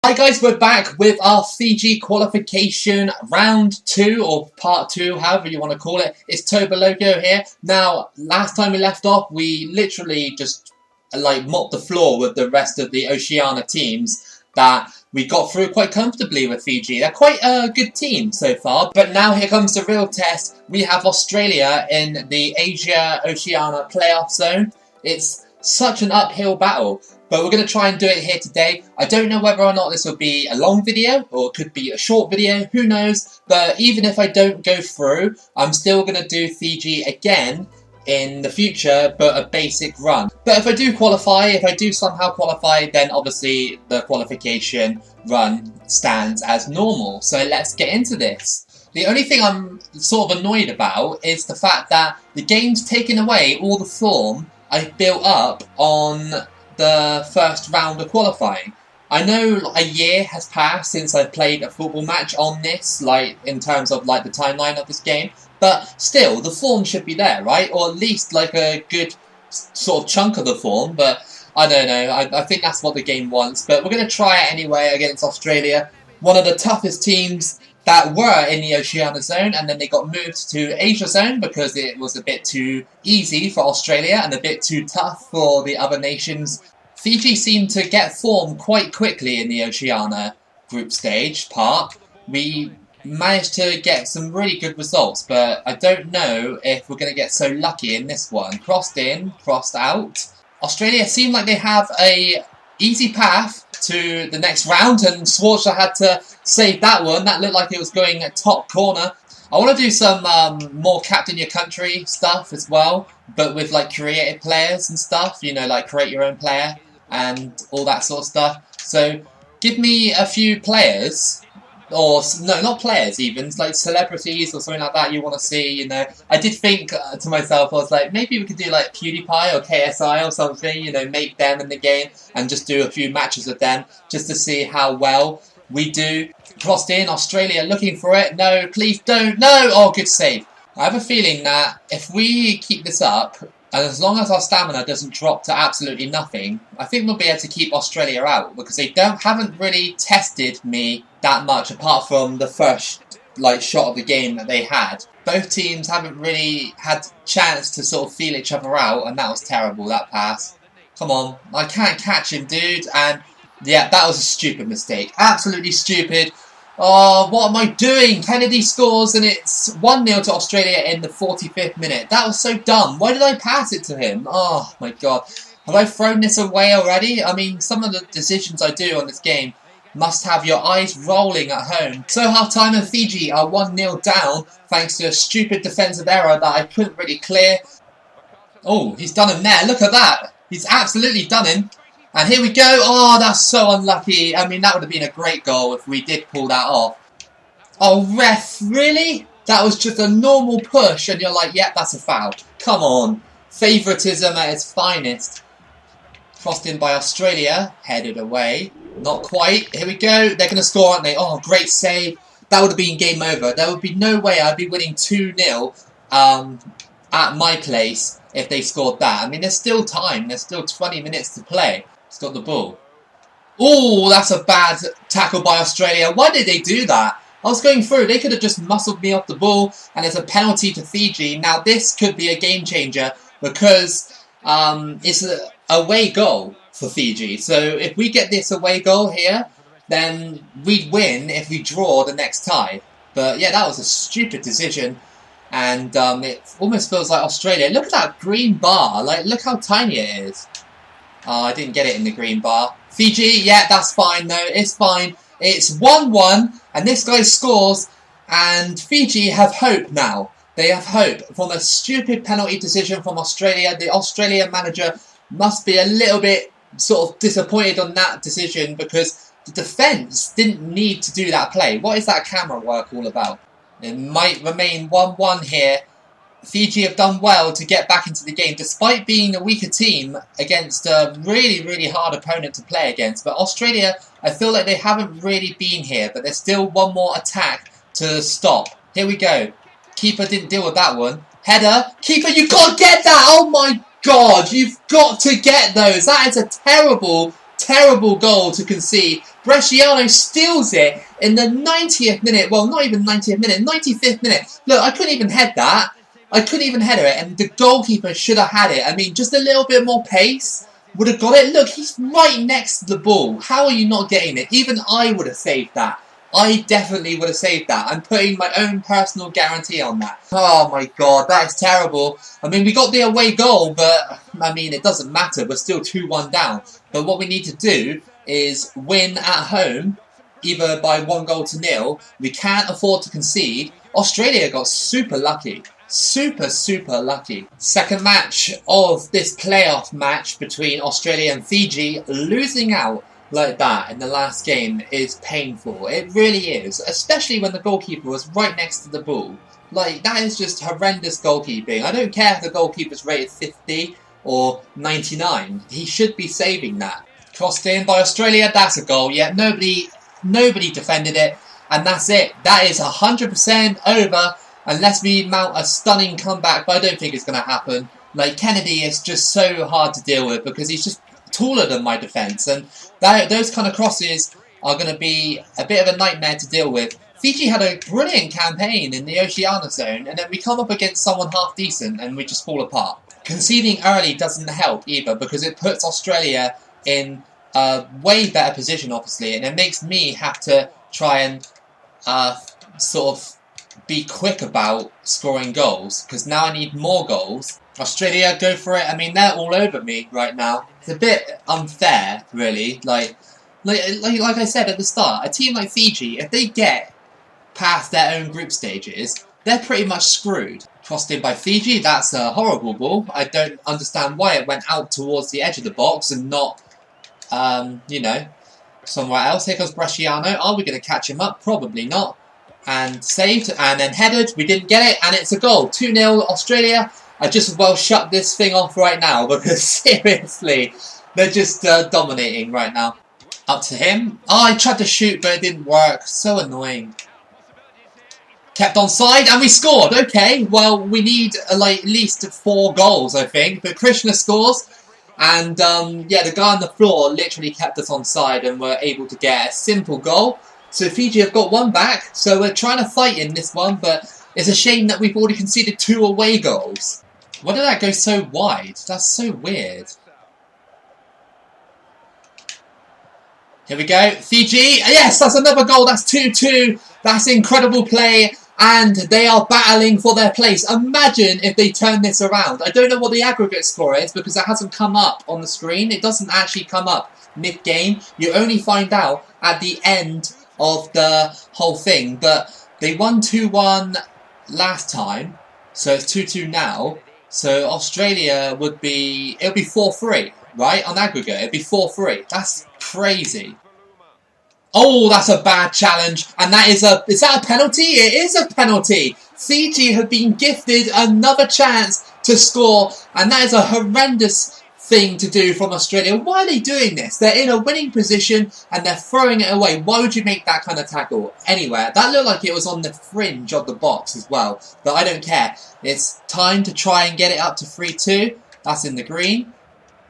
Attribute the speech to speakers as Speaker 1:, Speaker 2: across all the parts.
Speaker 1: Hi guys, we're back with our Fiji qualification round 2 or part 2, however you want to call it. It's Toboloco here. Now, last time we left off, we literally just mopped the floor with the rest of the Oceania teams that we got through quite comfortably with Fiji. They're quite a good team so far, but now here comes the real test. We have Australia in the Asia-Oceania playoff zone. It's such an uphill battle. But we're going to try and do it here today. I don't know whether or not this will be a long video or it could be a short video, who knows. But even if I don't go through, I'm still going to do Fiji again in the future, but a basic run. But if I do qualify, if I do somehow qualify, then obviously the qualification run stands as normal. So let's get into this. The only thing I'm sort of annoyed about is the fact that the game's taken away all the form I've built up on the first round of qualifying. I know a year has passed since I've played a football match on this, in terms of the timeline of this game, but still, the form should be there, right? Or at least a good sort of chunk of the form, but I don't know, I think that's what the game wants. But we're going to try it anyway against Australia, one of the toughest teams that were in the Oceania zone, and then they got moved to Asia zone because it was a bit too easy for Australia and a bit too tough for the other nations. Fiji seemed to get form quite quickly in the Oceania group stage part. We managed to get some really good results, but I don't know if we're going to get so lucky in this one. Crossed in, crossed out. Australia seemed like they have a easy path to the next round, and Schwarzer had to save that one. That looked like it was going at top corner. I want to do some more captain your country stuff as well, but with creative players and stuff, you know, create your own player and all that sort of stuff. So give me a few players, or no, not players even, celebrities or something like that you want to see, you know. I did think to myself, I was like, maybe we could do PewDiePie or KSI or something, you know, make them in the game and just do a few matches with them just to see how well we do. Crossed in, Australia looking for it. No, please don't. No! Oh, good save. I have a feeling that if we keep this up, and as long as our stamina doesn't drop to absolutely nothing, I think we'll be able to keep Australia out, because they haven't really tested me that much apart from the first shot of the game that they had. Both teams haven't really had chance to sort of feel each other out, and that was terrible, that pass. Come on, I can't catch him, dude, and yeah, that was a stupid mistake. Absolutely stupid. Oh, what am I doing? Kennedy scores and it's 1-0 to Australia in the 45th minute. That was so dumb. Why did I pass it to him? Oh, my God. Have I thrown this away already? I mean, some of the decisions I do on this game must have your eyes rolling at home. So half-time and Fiji are 1-0 down thanks to a stupid defensive error that I couldn't really clear. Oh, he's done him there. Look at that. He's absolutely done him. And here we go. Oh, that's so unlucky. I mean, that would have been a great goal if we did pull that off. Oh, ref, really? That was just a normal push, and you're like, yep, that's a foul. Come on. Favouritism at its finest. Crossed in by Australia. Headed away. Not quite. Here we go. They're going to score, aren't they? Oh, great save. That would have been game over. There would be no way I'd be winning 2-0 at my place if they scored that. I mean, there's still time. There's still 20 minutes to play. He's got the ball. Oh, that's a bad tackle by Australia. Why did they do that? I was going through. They could have just muscled me off the ball, and it's a penalty to Fiji. Now, this could be a game changer because it's an away goal for Fiji. So if we get this away goal here, then we'd win if we draw the next tie. But yeah, that was a stupid decision. And it almost feels like Australia. Look at that green bar. Look how tiny it is. Oh, I didn't get it in the green bar. Fiji, yeah, that's fine though. It's fine. It's 1-1, and this guy scores, and Fiji have hope now. They have hope. From a stupid penalty decision from Australia, the Australian manager must be a little bit sort of disappointed on that decision because the defence didn't need to do that play. What is that camera work all about? It might remain 1-1 here. Fiji have done well to get back into the game despite being a weaker team against a really, really hard opponent to play against. But Australia, I feel like they haven't really been here, but there's still one more attack to stop. Here we go. Keeper didn't deal with that one. Header. Keeper, you've got to get that! Oh my God, you've got to get those! That is a terrible, terrible goal to concede Bresciano steals it in the 90th minute. Well, not even 90th minute, 95th minute. Look, I couldn't even head that. I couldn't even header it, and the goalkeeper should have had it. I mean, just a little bit more pace would have got it. Look, he's right next to the ball. How are you not getting it? Even I would have saved that. I definitely would have saved that. I'm putting my own personal guarantee on that. Oh my god, that is terrible. I mean, we got the away goal, but, I mean, it doesn't matter. We're still 2-1 down. But what we need to do is win at home, either by 1-0. We can't afford to concede. Australia got super lucky. Super lucky. Second match of this playoff match between Australia and Fiji. Losing out like that in the last game is painful. It really is. Especially when the goalkeeper was right next to the ball. Like, that is just horrendous goalkeeping. I don't care if the goalkeeper's rated 50 or 99. He should be saving that. Crossed in by Australia. That's a goal. Yeah, nobody defended it. And that's it. That is 100% over. Unless we mount a stunning comeback, but I don't think it's going to happen. Like, Kennedy is just so hard to deal with because he's just taller than my defence. And those kind of crosses are going to be a bit of a nightmare to deal with. Fiji had a brilliant campaign in the Oceania zone, and then we come up against someone half decent and we just fall apart. Conceding early doesn't help either because it puts Australia in a way better position, obviously, and it makes me have to try and sort of be quick about scoring goals, because now I need more goals. Australia, go for it. I mean, they're all over me right now. It's a bit unfair, really. Like I said at the start, a team like Fiji, if they get past their own group stages, they're pretty much screwed. Crossed in by Fiji, that's a horrible ball. I don't understand why it went out towards the edge of the box and not, you know, somewhere else. Here comes Bresciano. Are we going to catch him up? Probably not. And saved, and then headed. We didn't get it, and it's a goal. 2-0 Australia. I just as well shut this thing off right now because seriously, they're just dominating right now. Up to him. Oh, I tried to shoot, but it didn't work. So annoying. Kept onside, and we scored. Okay, well, we need like at least 4 goals, I think. But Krishna scores, and yeah, the guy on the floor literally kept us onside, and we're able to get a simple goal. So Fiji have got 1 back, so we're trying to fight in this one, but it's a shame that we've already conceded 2 away goals. Why did that go so wide? That's so weird. Here we go, Fiji. Yes, that's another goal. That's 2-2. That's incredible play, and they are battling for their place. Imagine if they turn this around. I don't know what the aggregate score is because it hasn't come up on the screen. It doesn't actually come up mid-game. You only find out at the end of the whole thing, but they won 2-1 last time, so it's 2-2 now. So Australia would be, it'll be 4-3, right? On aggregate, it'd be 4-3. That's crazy. Oh, that's a bad challenge, and that is that a penalty? It is a penalty. Fiji have been gifted another chance to score, and that is a horrendous thing to do from Australia. Why are they doing this? They're in a winning position and they're throwing it away. Why would you make that kind of tackle anywhere? That looked like it was on the fringe of the box as well, but I don't care. It's time to try and get it up to 3-2. That's in the green.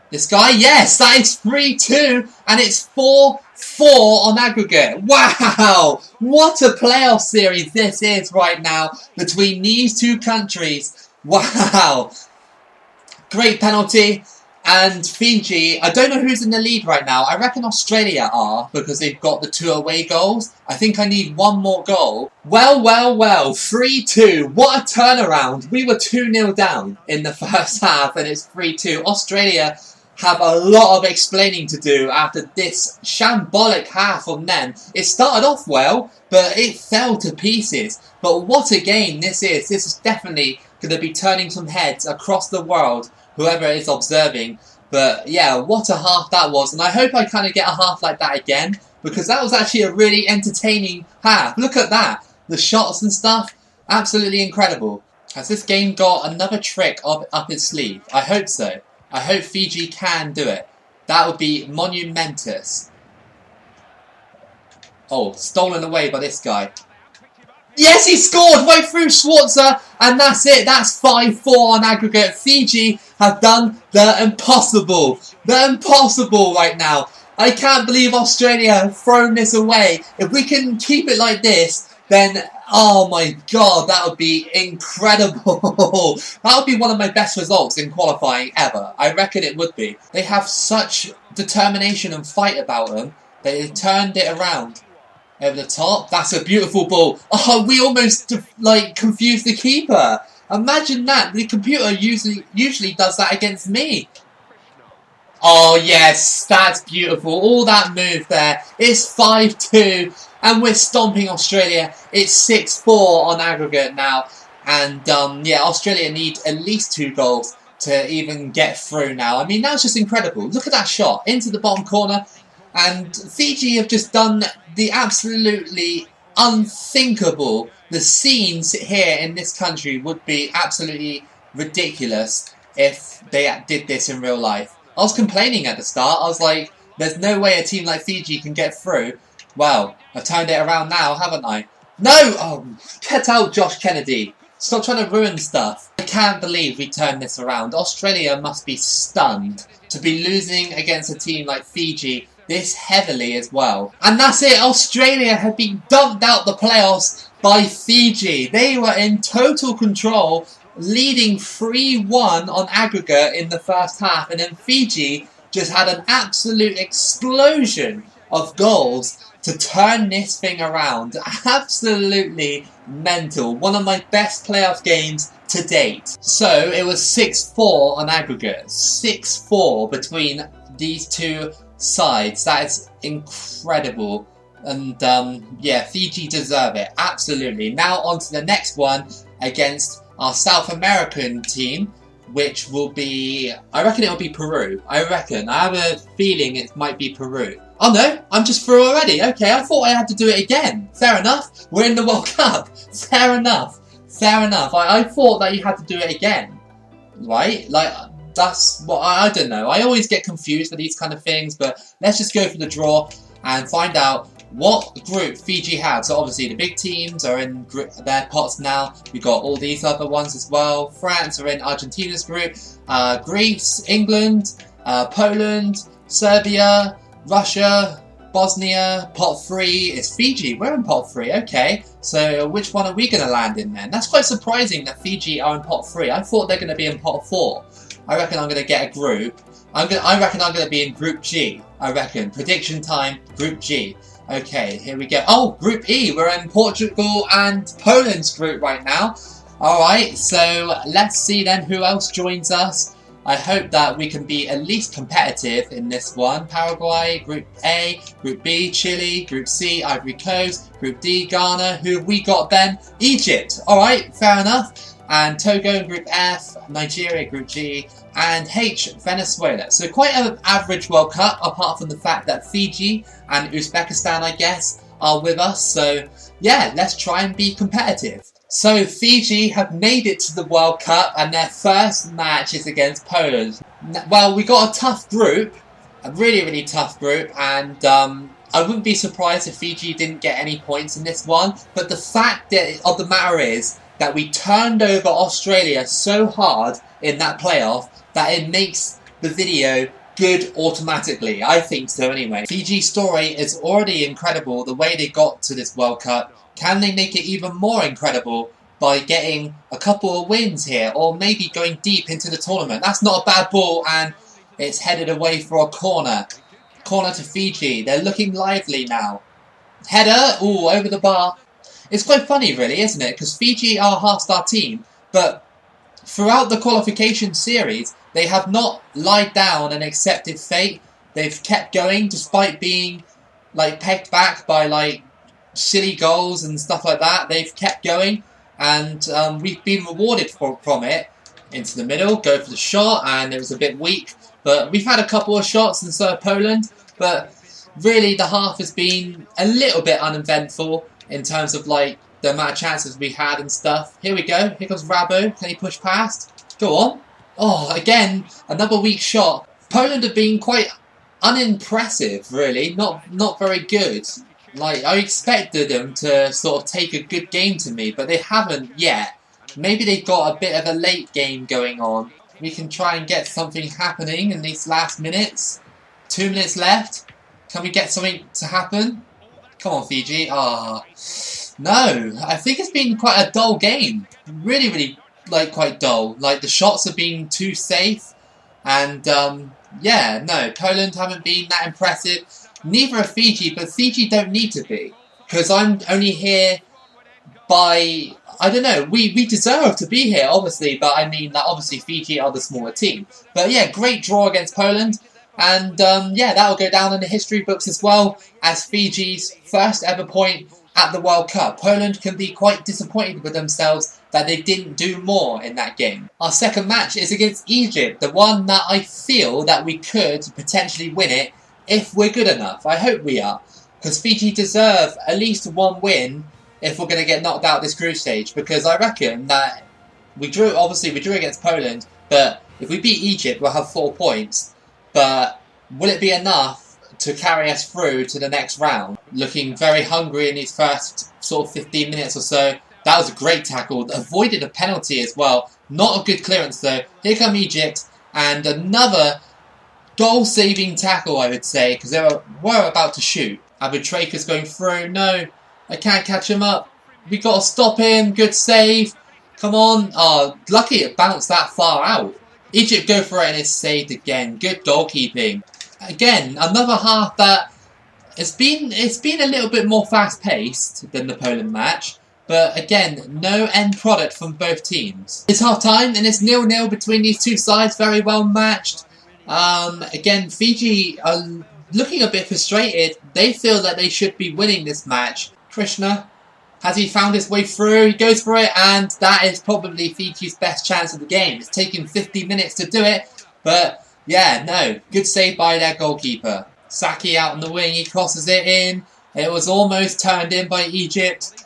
Speaker 1: This guy, yes, that is 3-2, and it's 4-4 on aggregate. Wow, what a playoff series this is right now between these two countries. Wow, great penalty. And Fiji, I don't know who's in the lead right now. I reckon Australia are, because they've got the 2 away goals. I think I need 1 more goal. Well, 3-2. What a turnaround. We were 2-0 down in the first half, and it's 3-2. Australia have a lot of explaining to do after this shambolic half from them. It started off well, but it fell to pieces. But what a game this is. This is definitely going to be turning some heads across the world, whoever is observing. But yeah, what a half that was. And I hope I kind of get a half like that again, because that was actually a really entertaining half. Look at that. The shots and stuff, absolutely incredible. Has this game got another trick up its sleeve? I hope so. I hope Fiji can do it. That would be monumentous. Oh, stolen away by this guy. Yes, he scored right through Schwarzer, and that's it. That's 5-4 on aggregate. Fiji have done the impossible. The impossible right now. I can't believe Australia have thrown this away. If we can keep it like this, then, oh my god, that would be incredible. That would be one of my best results in qualifying ever. I reckon it would be. They have such determination and fight about them that they turned it around. Over the top. That's a beautiful ball. Oh, we almost, like, confused the keeper. Imagine that. The computer usually does that against me. Oh, yes. That's beautiful. All that move there. It's 5-2. And we're stomping Australia. It's 6-4 on aggregate now. And, yeah, Australia need at least 2 goals to even get through now. I mean, that's just incredible. Look at that shot. Into the bottom corner. And Fiji have just done the absolutely unthinkable. The scenes here in this country would be absolutely ridiculous if they did this in real life. I was complaining at the start. I was like, there's no way a team like Fiji can get through. Well, I've turned it around now, haven't I? No! Oh, get out, Josh Kennedy. Stop trying to ruin stuff. I can't believe we turned this around. Australia must be stunned to be losing against a team like Fiji this heavily as well. And that's it. Australia had been dumped out the playoffs by Fiji. They were in total control, leading 3-1 on aggregate in the first half. And then Fiji just had an absolute explosion of goals to turn this thing around. Absolutely mental. One of my best playoff games to date. So it was 6-4 on aggregate. 6-4 between these two sides. That is incredible. And yeah, Fiji deserve it. Absolutely. Now on to the next one against our South American team, which will be, I reckon it'll be Peru. I reckon. I have a feeling it might be Peru. Oh no, I'm just through already. Okay, I thought I had to do it again. Fair enough. We're in the World Cup. Fair enough. Fair enough. I thought that you had to do it again. Right? Like, that's what, I don't know. I always get confused with these kind of things, but let's just go for the draw and find out what group Fiji have. So obviously the big teams are in their pots now. We've got all these other ones as well. France are in Argentina's group. Greece, England, Poland, Serbia, Russia, Bosnia. Pot 3 is Fiji. We're in pot 3. Okay. So which one are we going to land in then? That's quite surprising that Fiji are in pot 3. I thought they're going to be in pot 4. I reckon I'm going to get a group. I reckon I'm going to be in Group G. I reckon. Prediction time, Group G. Okay, here we go. Oh, Group E. We're in Portugal and Poland's group right now. Alright, so let's see then who else joins us. I hope that we can be at least competitive in this one. Paraguay, Group A, Group B, Chile, Group C, Ivory Coast, Group D, Ghana. Who have we got then? Egypt. Alright, fair enough. And Togo in Group F, Nigeria Group G, and H, Venezuela. So quite an average World Cup, apart from the fact that Fiji and Uzbekistan, I guess, are with us. So yeah, let's try and be competitive. So Fiji have made it to the World Cup, and their first match is against Poland. Well, we got a tough group, a really, really tough group, and I wouldn't be surprised if Fiji didn't get any points in this one. But the fact of the matter is that we turned over Australia so hard in that playoff that it makes the video good automatically. I think so anyway. Fiji's story is already incredible, the way they got to this World Cup. Can they make it even more incredible by getting a couple of wins here, or maybe going deep into the tournament? That's not a bad ball, and it's headed away for a corner. Corner to Fiji. They're looking lively now. Header, ooh, over the bar. It's quite funny really, isn't it? Because Fiji are a half-star team, but throughout the qualification series, they have not lied down and accepted fate. They've kept going despite being like pegged back by like silly goals and stuff like that. They've kept going, and we've been rewarded from it. Into the middle, go for the shot, and it was a bit weak. But we've had a couple of shots, and so have Poland. But really, the half has been a little bit uneventful in terms of like the amount of chances we had and stuff. Here we go. Here comes Rabo. Can he push past? Go on. Oh, again, another weak shot. Poland have been quite unimpressive, really. Not very good. Like, I expected them to sort of take a good game to me, but they haven't yet. Maybe they've got a bit of a late game going on. We can try and get something happening in these last minutes. 2 minutes left. Can we get something to happen? Come on, Fiji. No. I think it's been quite a dull game. Really, really, quite dull. Like, the shots have been too safe. And, yeah, no. Poland haven't been that impressive. Neither are Fiji, but Fiji don't need to be. Because I'm only here by... I don't know, we deserve to be here, obviously, but I mean that obviously Fiji are the smaller team. But yeah, great draw against Poland, and yeah, that will go down in the history books as well as Fiji's first ever point at the World Cup. Poland can be quite disappointed with themselves that they didn't do more in that game. Our second match is against Egypt, the one that I feel that we could potentially win it if we're good enough. I hope we are, because Fiji deserve at least one win if we're going to get knocked out this group stage, because I reckon that we drew against Poland, but if we beat Egypt, we'll have 4 points. But will it be enough to carry us through to the next round? Looking very hungry in these first sort of 15 minutes or so. That was a great tackle. Avoided a penalty as well. Not a good clearance though. Here come Egypt, and another goal-saving tackle, I would say, because they were about to shoot. Abutraker's going through. No. I can't catch him up. We got to stop him. Good save. Come on. Oh, lucky it bounced that far out. Egypt go for it and it's saved again. Good goalkeeping. Again, another half that it's been a little bit more fast-paced than the Poland match. But again, no end product from both teams. It's half-time and it's 0-0 between these two sides. Very well matched. Again, Fiji are looking a bit frustrated. They feel that they should be winning this match. Krishna, has he found his way through? He goes for it, and that is probably Fiji's best chance of the game. It's taken 50 minutes to do it, but yeah, no. Good save by their goalkeeper. Saki out on the wing, he crosses it in. It was almost turned in by Egypt.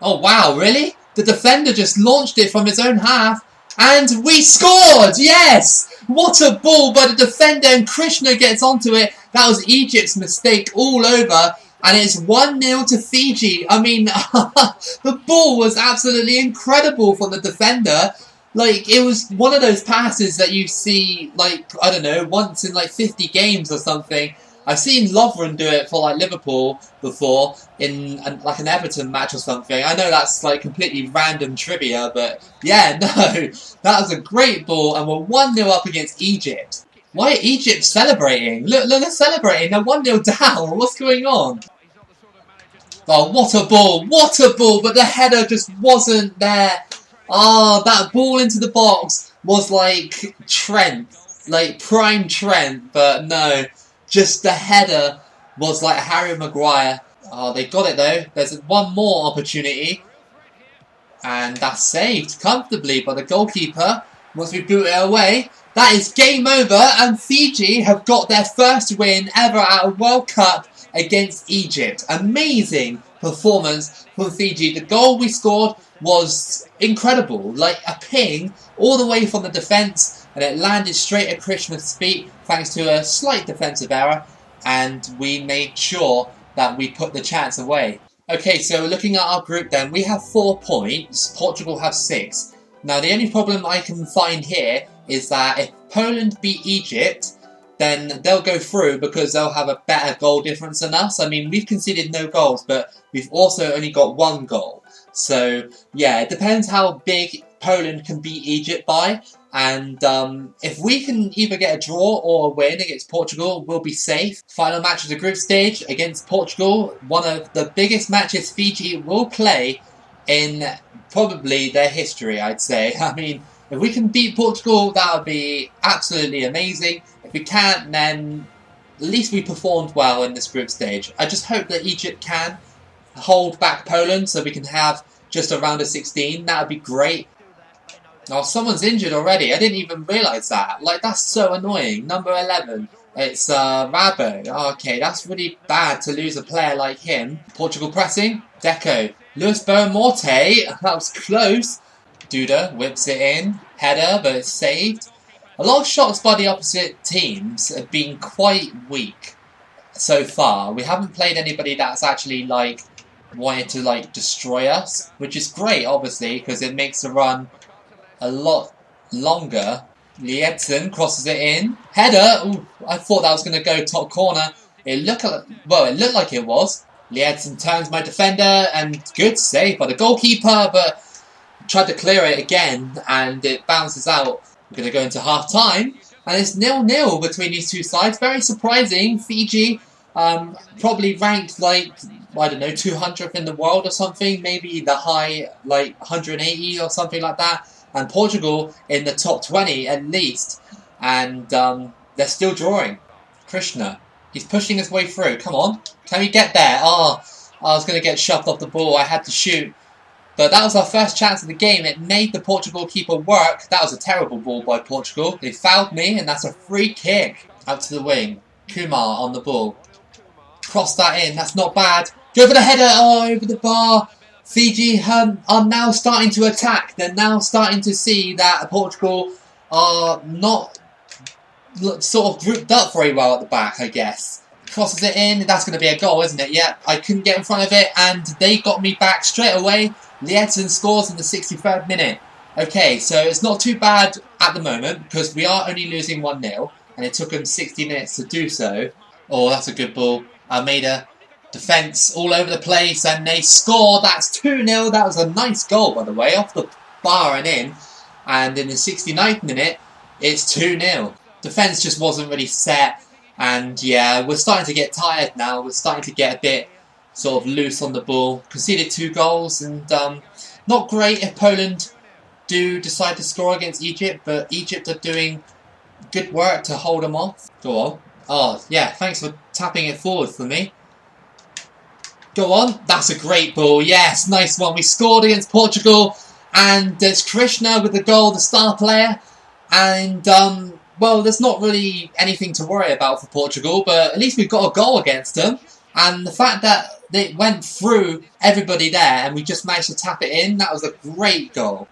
Speaker 1: Oh wow, really? The defender just launched it from his own half, and we scored! Yes! What a ball by the defender, and Krishna gets onto it. That was Egypt's mistake all over, and it's 1-0 to Fiji. I mean, the ball was absolutely incredible from the defender. Like, it was one of those passes that you see, like, I don't know, once in like 50 games or something. I've seen Lovren do it for like Liverpool before in like an Everton match or something. I know that's like completely random trivia, but yeah, no, that was a great ball, and we're 1-0 up against Egypt. Why are Egypt celebrating? Look, they're celebrating. They're 1-0 down. What's going on? Oh, what a ball! What a ball! But the header just wasn't there. Oh, that ball into the box was like Trent, like prime Trent, but no. Just the header was like Harry Maguire. Oh, they got it though. There's one more opportunity. And that's saved comfortably by the goalkeeper. Once we boot it away, that is game over. And Fiji have got their first win ever at a World Cup against Egypt. Amazing performance from Fiji. The goal we scored was incredible. Like a ping all the way from the defence. And it landed straight at Krishna's feet thanks to a slight defensive error, and we made sure that we put the chance away. Okay, so looking at our group then, we have 4 points, Portugal have 6. Now the only problem I can find here is that if Poland beat Egypt, then they'll go through because they'll have a better goal difference than us. I mean, we've conceded no goals, but we've also only got 1 goal. So yeah, it depends how big Poland can beat Egypt by. And if we can either get a draw or a win against Portugal, we'll be safe. Final match of the group stage against Portugal. One of the biggest matches Fiji will play in probably their history, I'd say. I mean, if we can beat Portugal, that would be absolutely amazing. If we can't, then at least we performed well in this group stage. I just hope that Egypt can hold back Poland so we can have just a round of 16. That would be great. Oh, someone's injured already. I didn't even realise that. Like, that's so annoying. Number 11. It's Rabo. Oh, okay, that's really bad to lose a player like him. Portugal pressing. Deco. Luis Morte. That was close. Duda whips it in. Header, but it's saved. A lot of shots by the opposite teams have been quite weak so far. We haven't played anybody that's actually, like, wanted to, like, destroy us. Which is great, obviously, because it makes the run a lot longer. Lietzen crosses it in. Header. Ooh, I thought that was going to go top corner. It looked like it was. Lietzen turns my defender, and good save by the goalkeeper, but tried to clear it again, and it bounces out. We're going to go into half-time, and it's 0-0 between these two sides. Very surprising. Fiji, probably ranked like, I don't know, 200th in the world or something, maybe the high, like 180 or something like that, and Portugal in the top 20 at least, and they're still drawing. Krishna, he's pushing his way through. Come on, can we get there? Oh, I was going to get shoved off the ball. I had to shoot. But that was our first chance of the game. It made the Portugal keeper work. That was a terrible ball by Portugal. They fouled me, and that's a free kick. Out to the wing. Kumar on the ball. Cross that in. That's not bad. Go for the header. Oh, over the bar. Fiji are now starting to attack. They're now starting to see that Portugal are not sort of grouped up very well at the back, I guess. Crosses it in. That's going to be a goal, isn't it? Yeah, I couldn't get in front of it, and they got me back straight away. Lietzen scores in the 63rd minute. Okay, so it's not too bad at the moment because we are only losing 1-0 and it took them 60 minutes to do so. Oh, that's a good ball. Almeida, defence all over the place, and they score. That's 2-0. That was a nice goal, by the way, off the bar and in. And in the 69th minute, it's 2-0. Defence just wasn't really set, and yeah, we're starting to get tired now. We're starting to get a bit sort of loose on the ball. Conceded 2 goals, and not great if Poland do decide to score against Egypt, but Egypt are doing good work to hold them off. Go on. Oh, yeah, thanks for tapping it forward for me. Go on. That's a great ball. Yes, nice one. We scored against Portugal, and there's Krishna with the goal, the star player, and well, there's not really anything to worry about for Portugal, but at least we've got a goal against them. And the fact that they went through everybody there and we just managed to tap it in, that was a great goal.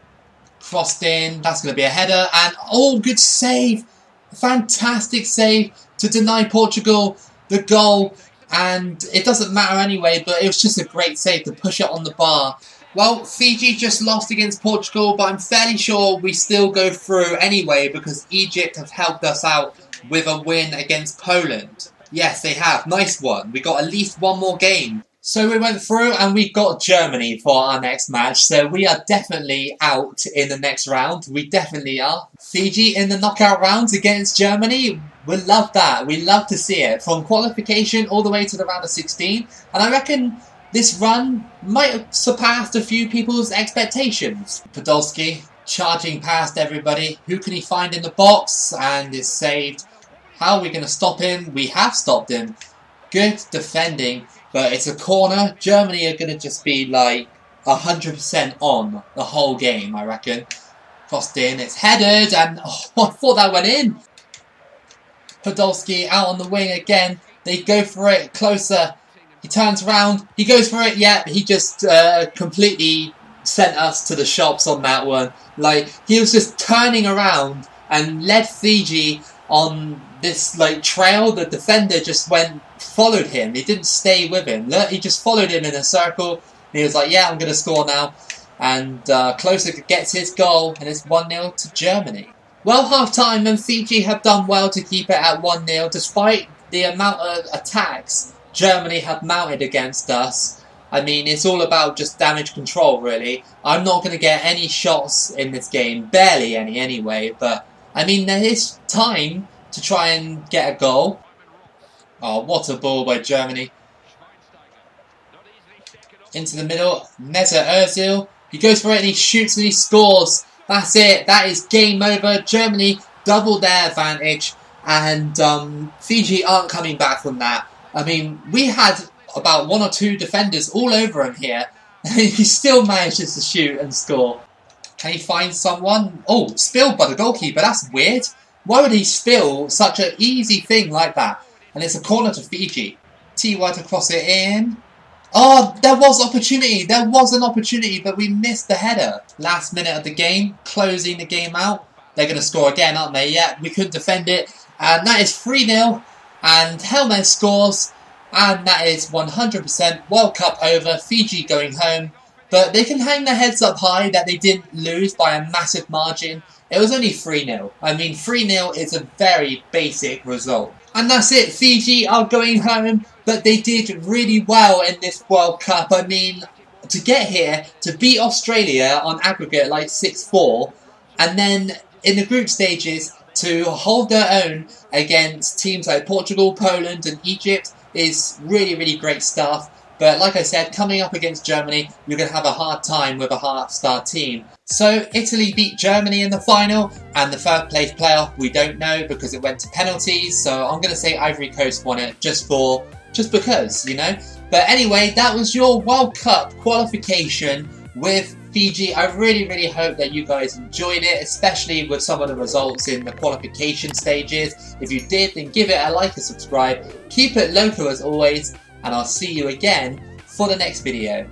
Speaker 1: Crossed in, that's going to be a header, and oh, good save. Fantastic save to deny Portugal the goal, and it doesn't matter anyway, but it was just a great save to push it on the bar. Well, Fiji just lost against Portugal, but I'm fairly sure we still go through anyway because Egypt have helped us out with a win against Poland. Yes, they have. Nice one. We got at least one more game. So we went through and we got Germany for our next match. So we are definitely out in the next round. We definitely are. Fiji in the knockout rounds against Germany. We love that. We love to see it. From qualification all the way to the round of 16. And I reckon this run might have surpassed a few people's expectations. Podolski charging past everybody. Who can he find in the box? And is saved. How are we going to stop him? We have stopped him. Good defending, but it's a corner. Germany are going to just be like 100% on the whole game, I reckon. Crossed in, it's headed, and oh, I thought that went in. Podolski out on the wing again. They go for it closer. He turns around. He goes for it. Yeah, he just completely sent us to the shops on that one. Like, he was just turning around and led Fiji on this like trail. The defender just followed him. He didn't stay with him. He just followed him in a circle. And he was like, yeah, I'm going to score now. And Closer gets his goal, and it's 1-0 to Germany. Well, half-time, and Fiji have done well to keep it at 1-0, despite the amount of attacks Germany have mounted against us. I mean, it's all about just damage control, really. I'm not going to get any shots in this game. Barely any, anyway. But, I mean, there is time to try and get a goal. Oh, what a ball by Germany. Into the middle. Mesut Ozil. He goes for it and he shoots and he scores. That's it. That is game over. Germany doubled their advantage. And Fiji aren't coming back from that. I mean, we had about 1 or 2 defenders all over him here. And he still manages to shoot and score. Can he find someone? Oh, spilled by the goalkeeper. That's weird. Why would he spill such an easy thing like that? And it's a corner to Fiji. T-Y to cross it in. Oh, there was opportunity. There was an opportunity, but we missed the header. Last minute of the game, closing the game out. They're going to score again, aren't they? Yeah, we couldn't defend it. And that is 3-0. And Helmet scores. And that is 100% World Cup over. Fiji going home. But they can hang their heads up high that they didn't lose by a massive margin. It was only 3-0. I mean, 3-0 is a very basic result. And that's it. Fiji are going home, but they did really well in this World Cup. I mean, to get here, to beat Australia on aggregate like 6-4, and then in the group stages to hold their own against teams like Portugal, Poland and Egypt is really, really great stuff. But like I said, coming up against Germany, you're going to have a hard time with a half-star team. So Italy beat Germany in the final, and the third place playoff we don't know because it went to penalties. So I'm going to say Ivory Coast won it just because, you know. But anyway, that was your World Cup qualification with Fiji. I really, really hope that you guys enjoyed it, especially with some of the results in the qualification stages. If you did, then give it a like and subscribe. Keep it loco as always, and I'll see you again for the next video.